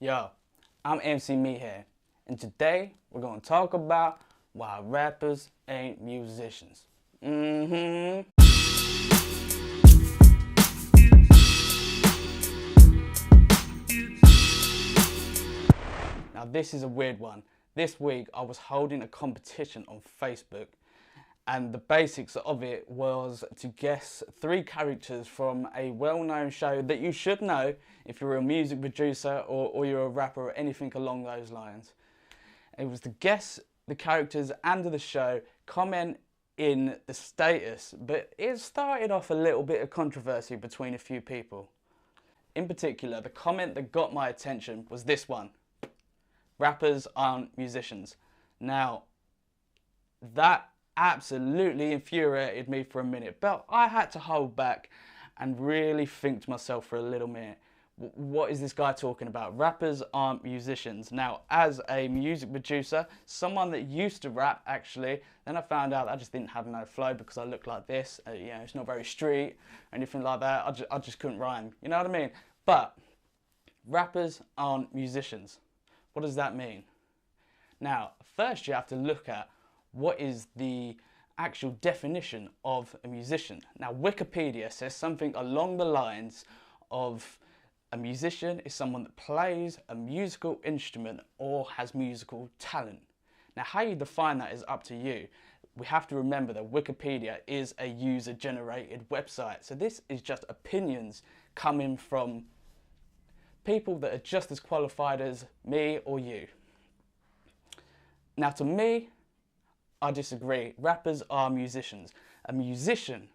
Yo, I'm MC Me here, and today we're gonna talk about why rappers ain't musicians. Now this is a weird one. This week I was holding a competition on Facebook, and the basics of it was to guess 3 characters from a well-known show that you should know if you're a music producer or you're a rapper or anything along those lines. It was to guess the characters and the show, comment in the status, but it started off a little bit of controversy between a few people. In particular, the comment that got my attention was this one: rappers aren't musicians. Now, that absolutely infuriated me for a minute, but I had to hold back and really think to myself for a little minute. What is this guy talking about? Rappers aren't musicians. Now, as a music producer, someone that used to rap actually, then I found out I just didn't have no flow because I look like this. It's not very street or anything like that. I just couldn't rhyme. You know what I mean? But rappers aren't musicians. What does that mean? Now, first you have to look at what is the actual definition of a musician. Now, Wikipedia says something along the lines of a musician is someone that plays a musical instrument or has musical talent. Now, how you define that is up to you. We have to remember that Wikipedia is a user-generated website. So this is just opinions coming from people that are just as qualified as me or you. Now, to me, I disagree. Rappers are musicians. A musician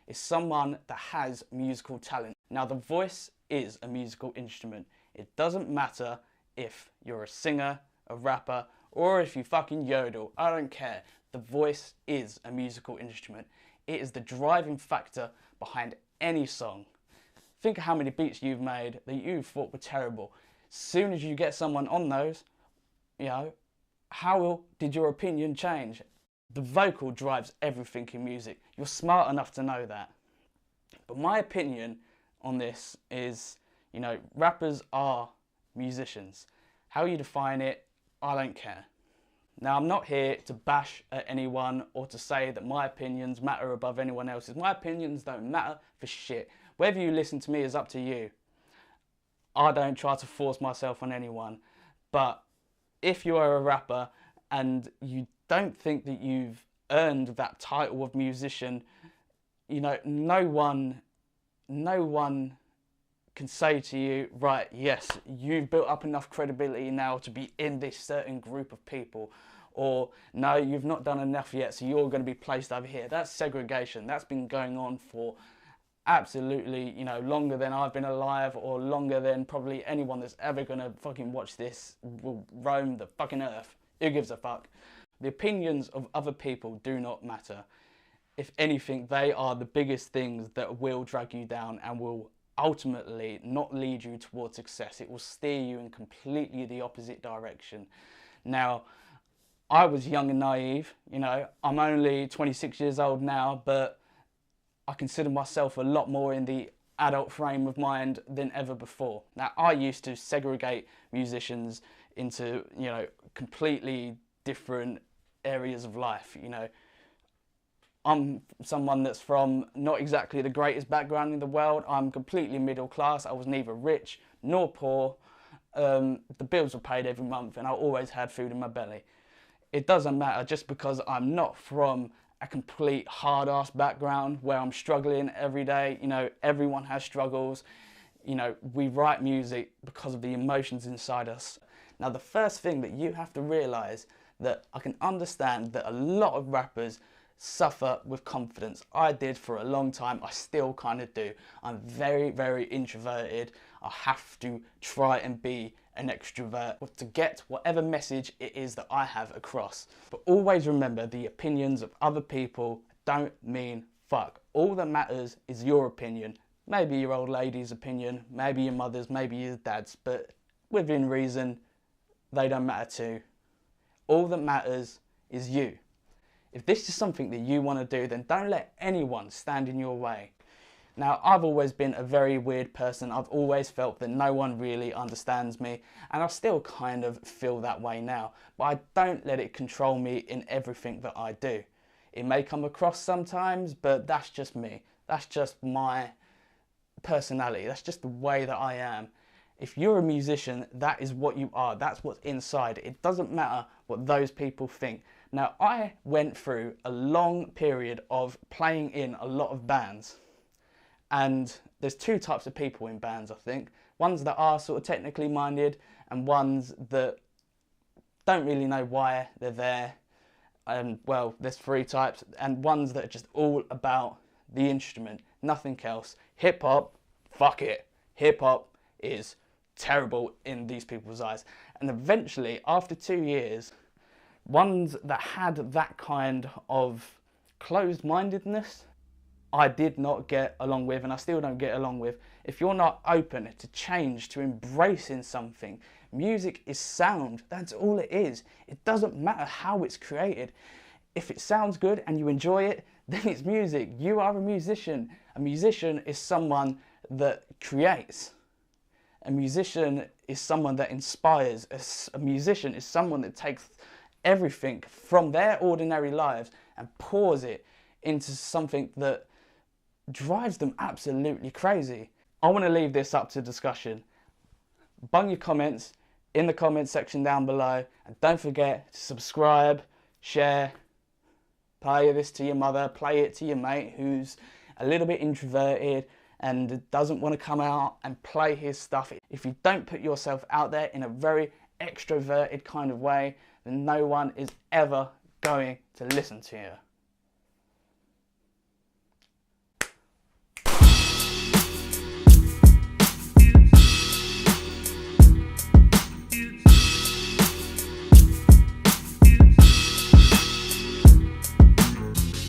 is someone that has musical talent. Now, the voice is a musical instrument. It doesn't matter if you're a singer, a rapper, or if you fucking yodel. I don't care. The voice is a musical instrument. It is the driving factor behind any song. Think of how many beats you've made that you thought were terrible. As soon as you get someone on those, how did your opinion change? The vocal drives everything in music. You're smart enough to know that. But my opinion on this is, rappers are musicians. How you define it, I don't care. Now, I'm not here to bash at anyone or to say that my opinions matter above anyone else's. My opinions don't matter for shit. Whether you listen to me is up to you. I don't try to force myself on anyone. But if you are a rapper and you don't think that you've earned that title of musician, no one can say to you, right, yes, you've built up enough credibility now to be in this certain group of people, or no, you've not done enough yet, so you're going to be placed over here. That's segregation. That's been going on for absolutely, longer than I've been alive, or longer than probably anyone that's ever going to fucking watch this will roam the fucking earth. Who gives a fuck? The opinions of other people do not matter. If anything, they are the biggest things that will drag you down and will ultimately not lead you towards success. It will steer you in completely the opposite direction. Now, I was young and naive, I'm only 26 years old now, but I consider myself a lot more in the adult frame of mind than ever before. Now, I used to segregate musicians into, completely different areas of life. I'm someone that's from not exactly the greatest background in the world. I'm completely middle class. I was neither rich nor poor. The bills were paid every month and I always had food in my belly. It doesn't matter just because I'm not from a complete hard-ass background where I'm struggling every day. Everyone has struggles. We write music because of the emotions inside us. Now, the first thing that you have to realize that I can understand that a lot of rappers suffer with confidence. I did for a long time. I still kind of do. I'm very, very introverted. I have to try and be an extrovert to get whatever message it is that I have across. But always remember, the opinions of other people don't mean fuck. All that matters is your opinion. Maybe your old lady's opinion, maybe your mother's, maybe your dad's, but within reason, they don't matter too. All that matters is you. If this is something that you want to do, then don't let anyone stand in your way. Now, I've always been a very weird person. I've always felt that no one really understands me, and I still kind of feel that way now, but I don't let it control me in everything that I do. It may come across sometimes, but that's just me. That's just my personality. That's just the way that I am. If you're a musician, that is what you are. That's what's inside. It doesn't matter what those people think. Now, I went through a long period of playing in a lot of bands. And there's two types of people in bands, I think. Ones that are sort of technically minded and ones that don't really know why they're there. And well, there's three types, and ones that are just all about the instrument, nothing else. Hip hop, fuck it. Hip hop is terrible in these people's eyes. And eventually, after 2 years, ones that had that kind of closed-mindedness, I did not get along with, and I still don't get along with. If you're not open to change, to embracing something, music is sound. That's all it is. It doesn't matter how it's created. If it sounds good and you enjoy it, then it's music. You are a musician. A musician is someone that creates. A musician is someone that inspires. A musician is someone that takes everything from their ordinary lives and pours it into something that drives them absolutely crazy. I want to leave this up to discussion. Bung your comments in the comment section down below, and don't forget to subscribe, share, play this to your mother, play it to your mate who's a little bit introverted and doesn't want to come out and play his stuff. If you don't put yourself out there in a very extroverted kind of way, then no one is ever going to listen to you.